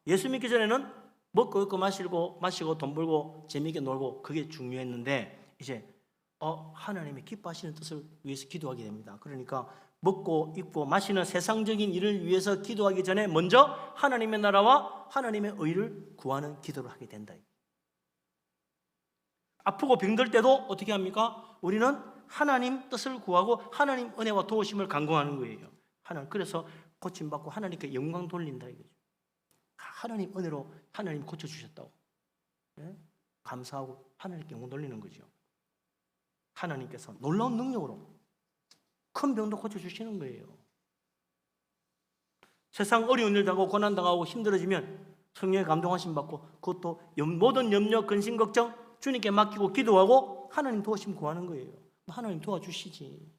예수 믿기 전에는 먹고 입고 마시고 돈 벌고 재미있게 놀고 그게 중요했는데 이제 하나님이 기뻐하시는 뜻을 위해서 기도하게 됩니다. 그러니까 먹고 입고 마시는 세상적인 일을 위해서 기도하기 전에 먼저 하나님의 나라와 하나님의 의를 구하는 기도를 하게 된다. 아프고 병들 때도 어떻게 합니까? 우리는 하나님 뜻을 구하고 하나님 은혜와 도우심을 간구하는 거예요. 그래서 고침받고 하나님께 영광 돌린다 이거죠. 하나님 은혜로 하나님 고쳐주셨다고. 네? 감사하고 하나님께 영광 돌리는 거죠. 하나님께서 놀라운 능력으로 큰 병도 고쳐주시는 거예요. 세상 어려운 일 당하고 고난당하고 힘들어지면 성령의 감동하심 받고 그것도 모든 염려, 근심, 걱정 주님께 맡기고 기도하고 하나님 도우심 구하는 거예요. 하나님 도와주시지.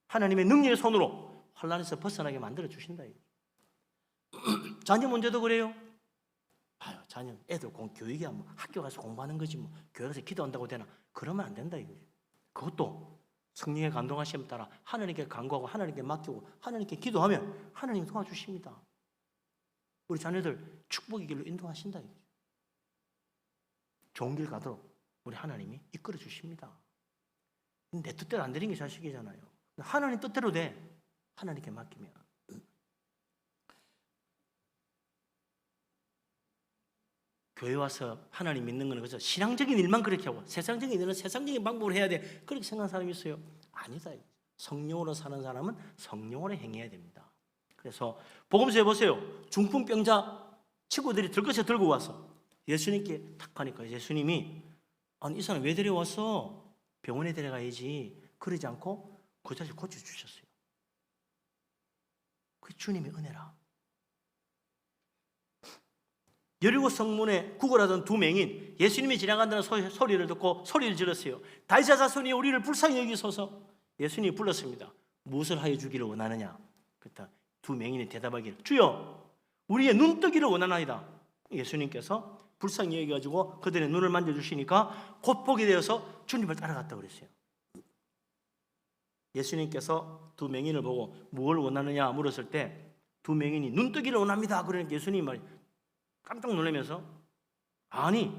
하나님의 능력의 손으로 환난에서 벗어나게 만들어 주신다. 자녀 문제도 그래요. 자녀 애들 교육이야 학교 가서 공부하는 거지 교회 가서 기도한다고 되나? 그러면 안 된다 이거죠. 그것도 성령의 감동하심에 따라 하나님께 간구하고 하나님께 맡기고 하나님께 기도하면 하나님 도와주십니다. 우리 자녀들 축복의 길로 인도하신다 이거죠. 좋은 길 가도록 우리 하나님이 이끌어 주십니다. 내 뜻대로 안 되는 게 자식이잖아요. 하나님 뜻대로 돼. 하나님께 맡기면. 교회 와서 하나님 믿는 거는 그래서 신앙적인 일만 그렇게 하고 세상적인 일은 세상적인 방법으로 해야 돼. 그렇게 생각하는 사람이 있어요. 아니다. 성령으로 사는 사람은 성령으로 행해야 됩니다. 그래서 복음서에 보세요. 중풍병자 친구들이 들것에 들고 와서 예수님께 탁 하니까 예수님이 이 사람 왜 데려왔어? 병원에 데려가야지. 그러지 않고 그 자식 고쳐주셨어요. 그 주님의 은혜라. 여리고 성문에 구걸하던 두 맹인 예수님이 지나간다는 소리를 듣고 소리를 질렀어요. 다윗의 자손이 우리를 불쌍히 여기소서. 예수님이 불렀습니다. 무엇을 하여 주기를 원하느냐? 그랬다 두 맹인이 대답하기를 주여 우리의 눈 뜨기를 원하나이다. 예수님께서 불쌍히 여겨가지고 그들의 눈을 만져주시니까 곧 보게 되어서 주님을 따라갔다고 그랬어요. 예수님께서 두 맹인을 보고 무엇을 원하느냐 물었을 때 두 맹인이 눈 뜨기를 원합니다. 그러니까 예수님이 말이 깜짝 놀라면서 아니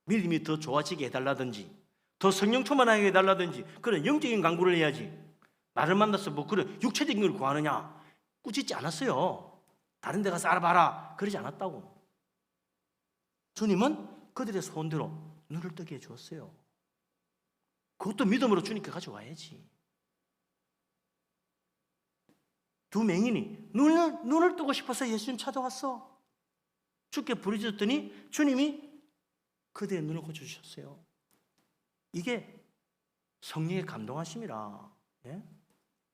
믿음이 더 좋아지게 해달라든지 더 성령 충만하게 해달라든지 그런 영적인 강구를 해야지 나를 만나서 그런 육체적인 걸 구하느냐 꾸짖지 않았어요. 다른 데 가서 알아봐라 그러지 않았다고. 주님은 그들의 소원대로 눈을 뜨게 해주었어요. 그것도 믿음으로 주님께 가져와야지. 두 맹인이 눈을 뜨고 싶어서 예수님 찾아왔어. 주께 부르짖었더니 주님이 그들의 눈을 고쳐주셨어요. 이게 성령의 감동하심이라. 예?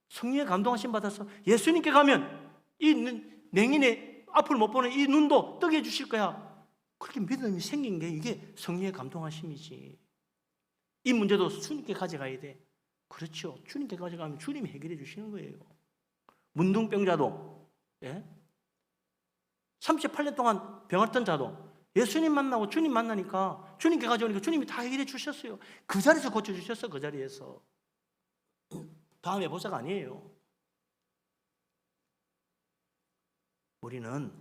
성령의 감동하심 받아서 예수님께 가면 이 맹인의 앞을 못 보는 이 눈도 뜨게 해주실 거야. 그렇게 믿음이 생긴 게 이게 성령의 감동하심이지. 이 문제도 주님께 가져가야 돼. 그렇죠. 주님께 가져가면 주님이 해결해 주시는 거예요. 문둥병자도 38년 동안 병 앓던 자도 예수님 만나고 주님 만나니까 주님께 가져오니까 주님이 다 해결해 주셨어요. 그 자리에서 고쳐주셨어. 그 자리에서. 다음에 보자가 아니에요. 우리는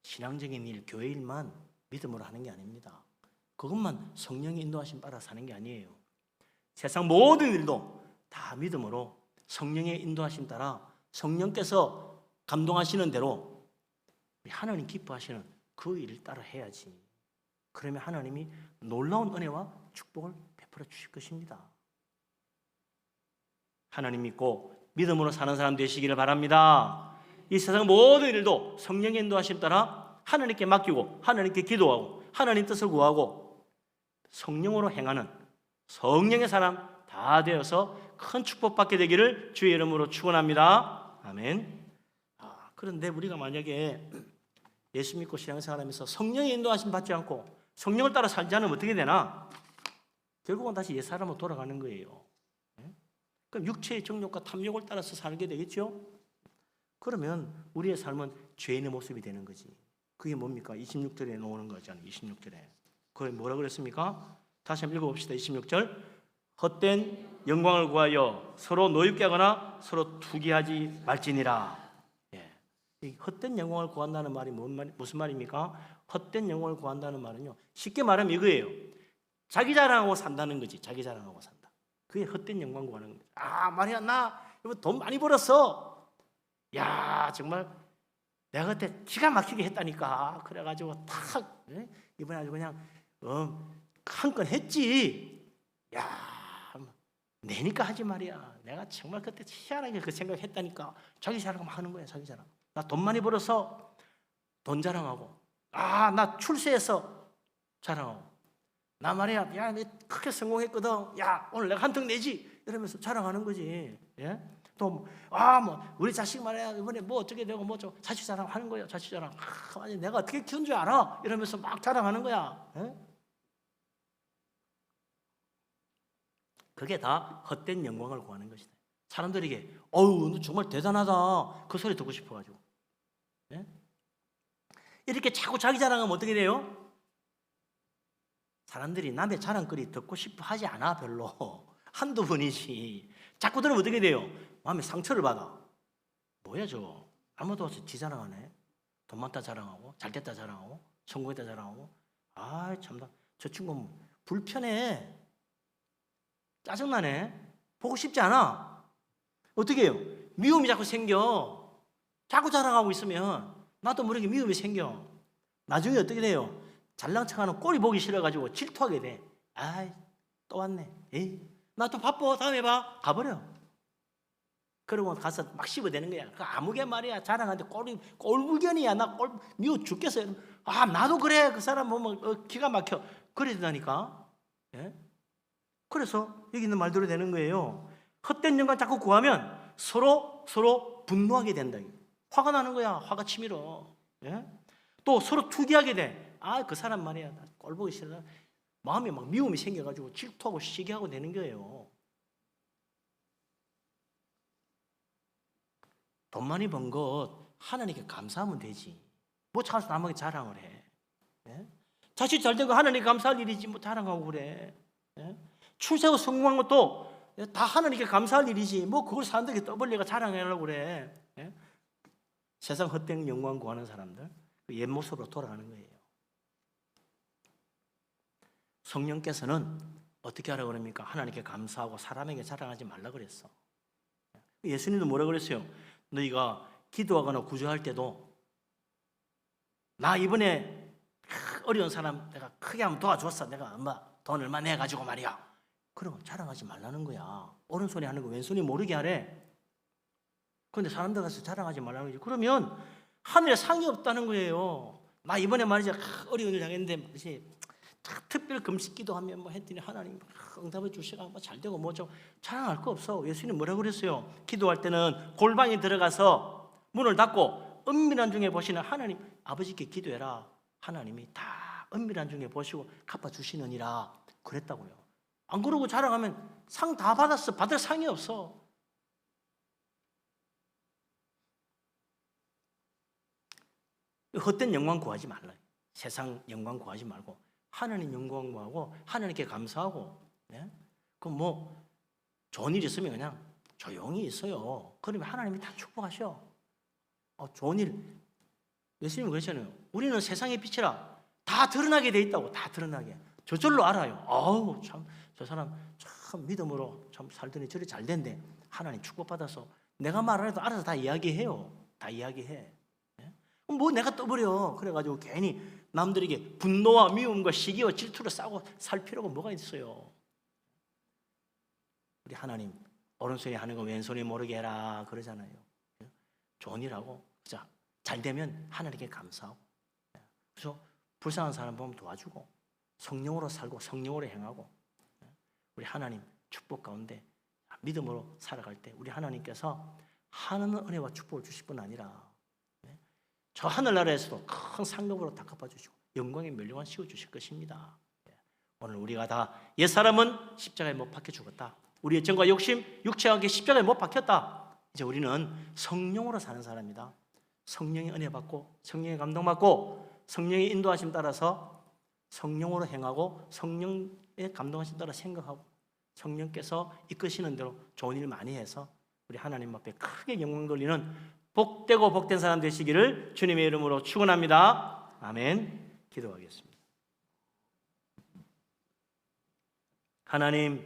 신앙적인 일, 교회 일만 믿음으로 하는 게 아닙니다. 그것만 성령의 인도하심 따라 사는 게 아니에요. 세상 모든 일도 다 믿음으로 성령의 인도하심 따라 성령께서 감동하시는 대로 하나님 기뻐하시는 그 일을 따라 해야지. 그러면 하나님이 놀라운 은혜와 축복을 베풀어 주실 것입니다. 하나님 믿고 믿음으로 사는 사람 되시기를 바랍니다. 이 세상 모든 일도 성령의 인도하심 따라 하나님께 맡기고 하나님께 기도하고 하나님 뜻을 구하고 성령으로 행하는 성령의 사람 다 되어서 큰 축복받게 되기를 주의 이름으로 축원합니다. 아멘. 그런데 우리가 만약에 예수 믿고 신앙생활하면서 성령의 인도하심 받지 않고 성령을 따라 살지 않으면 어떻게 되나? 결국은 다시 옛사람으로 돌아가는 거예요. 그럼 육체의 정욕과 탐욕을 따라서 살게 되겠죠? 그러면 우리의 삶은 죄인의 모습이 되는 거지. 그게 뭡니까? 26절에 나오는 거잖아요. 26절에. 그게 뭐라 그랬습니까? 다시 한번 읽어봅시다. 26절. 헛된 영광을 구하여 서로 노엽게 하거나 서로 투기하지 말지니라. 이 헛된 영광을 구한다는 말이 무슨 말입니까? 헛된 영광을 구한다는 말은요, 쉽게 말하면 이거예요. 자기 자랑하고 산다는 거지. 자기 자랑하고 산다. 그게 헛된 영광 구하는 겁니다. 말이야, 나 돈 많이 벌었어. 야, 정말 내가 그때 기가 막히게 했다니까. 그래가지고 탁 이번에 아주 그냥 한 건 했지. 야, 내니까 하지 말이야. 내가 정말 그때 희한하게 그 생각했다니까. 자기 자랑 하는 거야. 자기 자랑. 나 돈 많이 벌어서 돈 자랑하고, 나 출세해서 자랑하고, 나 말이야, 야, 내 크게 성공했거든. 야, 오늘 내가 한턱 내지. 이러면서 자랑하는 거지. 예? 또, 우리 자식 말이야, 이번에 뭐 어떻게 되고 뭐 좀 자식 자랑하는 거야. 자식 자랑. 내가 어떻게 키운 줄 알아? 이러면서 막 자랑하는 거야. 예? 그게 다 헛된 영광을 구하는 것이다. 사람들에게, 너 정말 대단하다. 그 소리 듣고 싶어가지고. 예? 이렇게 자꾸 자기 자랑하면 어떻게 돼요? 사람들이 남의 자랑거리 듣고 싶어 하지 않아, 별로. 한두 번이지. 자꾸 들으면 어떻게 돼요? 마음에 상처를 받아. 뭐야, 저? 아무도 없이 지 자랑하네. 돈 많다 자랑하고, 잘 됐다 자랑하고, 성공했다 자랑하고. 참나. 저 친구 불편해. 짜증나네. 보고 싶지 않아. 어떻게 해요? 미움이 자꾸 생겨. 자꾸 자랑하고 있으면 나도 모르게 미움이 생겨. 나중에 어떻게 돼요? 잘난 척하는 꼴이 보기 싫어가지고 질투하게 돼. 또 왔네. 나 또 바빠. 다음에 봐. 가버려. 그러고 가서 막 씹어대는 거야. 그 아무개 말이야. 자랑하는데 꼴불견이야. 나 미워 죽겠어요. 나도 그래. 그 사람 보면 기가 막혀. 그래 되다니까. 예? 그래서 여기 있는 말대로 되는 거예요. 헛된 영광 자꾸 구하면 서로 분노하게 된다. 화가 나는 거야. 화가 치밀어. 예? 또 서로 투기하게 돼. 그 사람 말이야. 꼴 보기 싫어. 마음에 막 미움이 생겨가지고 질투하고 시기하고 되는 거예요. 돈 많이 번 것 하나님께 감사하면 되지. 뭐 차서 남에게 자랑을 해. 예? 자식 잘 된 거 하나님께 감사할 일이지 뭐 자랑하고 그래. 예? 출세하고 성공한 것도 다 하나님께 감사할 일이지 뭐 그걸 사람들에게 떠벌리가 자랑하려고 그래. 예? 세상 헛된 영광 구하는 사람들 그 옛 모습으로 돌아가는 거예요. 성령께서는 어떻게 하라고 그럽니까? 하나님께 감사하고 사람에게 자랑하지 말라 그랬어. 예수님도 뭐라 그랬어요? 너희가 기도하거나 구조할 때도 나 이번에 어려운 사람 내가 크게 한번 도와줬어. 내가 돈 얼마 내가지고 말이야. 그러면 자랑하지 말라는 거야. 오른손이 하는 거 왼손이 모르게 하래. 그런데 사람들 가서 자랑하지 말라는 거지. 그러면 하늘에 상이 없다는 거예요. 나 이번에 말이죠. 어려운 일 당했는데 말이지. 특별 금식 기도하면 뭐 했더니 하나님 응답해 주시가 뭐 잘 되고 뭐 좀 자랑할 거 없어. 예수님 뭐라고 그랬어요? 기도할 때는 골방에 들어가서 문을 닫고 은밀한 중에 보시는 하나님 아버지께 기도해라. 하나님이 다 은밀한 중에 보시고 갚아 주시느니라 그랬다고요. 안 그러고 자랑하면 상 다 받았어. 받을 상이 없어. 헛된 영광 구하지 말라. 세상 영광 구하지 말고 하나님 영광 구하고 하나님께 감사하고, 네? 그럼 뭐 좋은 일 있으면 그냥 조용히 있어요. 그러면 하나님이 다 축복하셔. 좋은 일, 예수님은 그러잖아요. 우리는 세상의 빛이라 다 드러나게 돼 있다고. 다 드러나게. 저절로 알아요. 아우 참 저 사람 참 믿음으로 참 살더니 저리 잘 된대. 하나님 축복받아서 내가 말 안 해도 알아서 다 이야기해요. 다 이야기해. 뭐 내가 떠버려. 그래가지고 괜히 남들에게 분노와 미움과 시기와 질투를 싸고 살 필요가 뭐가 있어요. 우리 하나님 오른손이 하는 거 왼손이 모르게 해라 그러잖아요. 좋은 일하고 잘 되면 하나님께 감사하고, 그래서 불쌍한 사람 보면 도와주고 성령으로 살고 성령으로 행하고, 우리 하나님 축복 가운데 믿음으로 살아갈 때 우리 하나님께서 하나님의 은혜와 축복을 주실 뿐 아니라 저 하늘나라에서도 큰 상급으로 다 갚아주시고 영광의 멸류관 씌워주실 것입니다. 오늘 우리가 다 옛사람은 십자가에 못 박혀 죽었다. 우리의 정과 욕심, 육체와 함께 십자가에 못 박혔다. 이제 우리는 성령으로 사는 사람이다. 성령의 은혜 받고 성령의 감동 받고 성령의 인도하심 따라서 성령으로 행하고 성령의 감동하심 따라 생각하고 성령께서 이끄시는 대로 좋은 일 많이 해서 우리 하나님 앞에 크게 영광 돌리는 복되고 복된 사람 되시기를 주님의 이름으로 축원합니다. 아멘. 기도하겠습니다. 하나님,